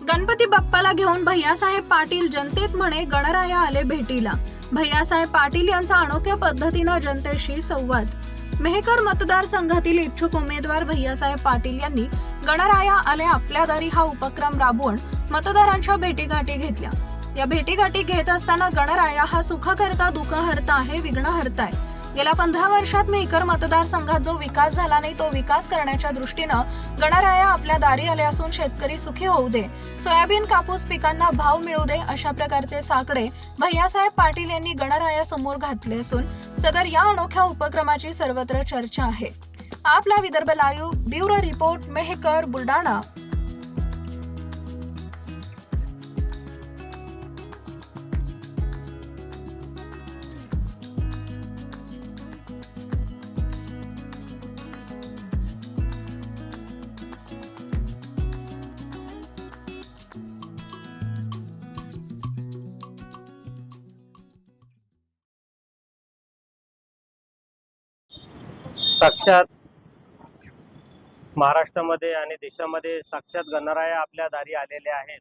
गणपती बाप्पाला घेऊन भैयासाहेब पाटील जनतेत म्हणे गणराया आले भेटीला। भैयासाहेब पाटील यांचा अनोख्या पद्धतीनं जनतेशी संवाद। मेहकर मतदारसंघातील इच्छुक उमेदवार भैयासाहेब पाटील यांनी गणराया आले आपल्या दारी हा उपक्रम राबवून मतदारांच्या भेटीगाठी घेतल्या। या भेटीगाठी घेत असताना गणराया हा सुखकर्ता दुःखहर्ता आहे, विघ्नहर्ता आहे। गेल्या 15 वर्षात मेहकर मतदारसंघात जो विकास झाला नाही तो विकास करण्याच्या दृष्टीनं गणराया आपल्या दारी आले असून शेतकरी सुखी होऊ दे, सोयाबीन कापूस पिकांना भाव मिळू दे अशा प्रकारचे साकडे भैयासाहेब पाटील यांनी गणराया समोर घातले असून सदर या अनोख्या उपक्रमाची सर्वत्र चर्चा आहे। आपला Vidarbha live bureau report, Mehkar, Buldhana. साक्षात महाराष्ट्रामध्ये आणि देशामध्ये साक्षात गणराया आपल्या दारी आलेले आहेत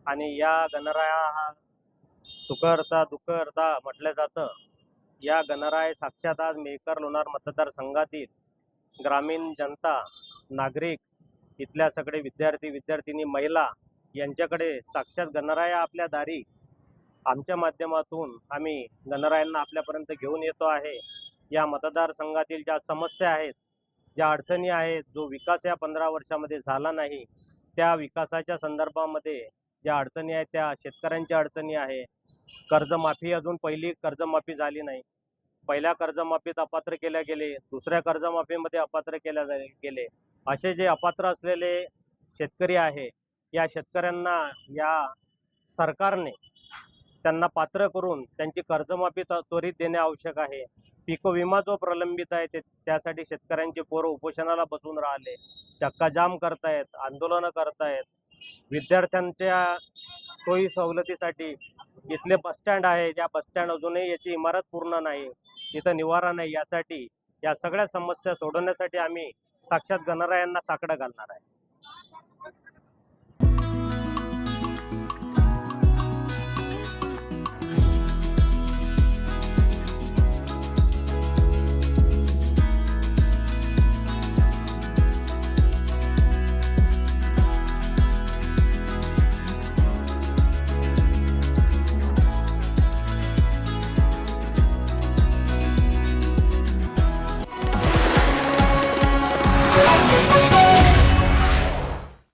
आणि या गणराया हा सुखहर्ता दुःखहर्ता म्हटलं जातं। या गणराया साक्षात आज मेहकर लोणार मतदारसंघातील ग्रामीण जनता, नागरिक, इथल्या सगळे विद्यार्थी विद्यार्थिनी, महिला यांच्याकडे साक्षात गणराया आपल्या दारी आमच्या माध्यमातून आम्ही गणरायांना आपल्यापर्यंत घेऊन येतो आहे। या मतदारसंघातील ज्या समस्या आहेत, ज्या अडचणी आहेत, जो विकास या 15 वर्षामध्ये झाला नाही त्या विकासाच्या संदर्भामध्ये ज्या अडचणी आहेत, त्या शेतकऱ्यांच्या अडचणी आहे। कर्जमाफी अजून पहिली कर्जमाफी झाली नाही, पहिल्या कर्जमाफीत अपात्र केल्या गेले, दुसऱ्या कर्जमाफीमध्ये अपात्र केल्या गेले। असे जे अपात्र असलेले शेतकरी आहे, या शेतकऱ्यांना या सरकारने त्यांना पात्र करून त्यांची कर्जमाफी त्वरित देणे आवश्यक आहे। पीक विमा जो प्रलंबित आहे त्यासाठी शेतकऱ्यांचे पोरं उपोषणाला बसून राहिले, चक्काजाम करतायत, आंदोलनं करतायत। विद्यार्थ्यांच्या सोयी सवलतीसाठी इथले बसस्टँड आहे, ज्या बसस्टँड अजूनही याची इमारत पूर्ण नाही, इथं निवारा नाही, यासाठी या सगळ्या समस्या सोडवण्यासाठी आम्ही साक्षात गणरायांना साकडं घालणार आहे।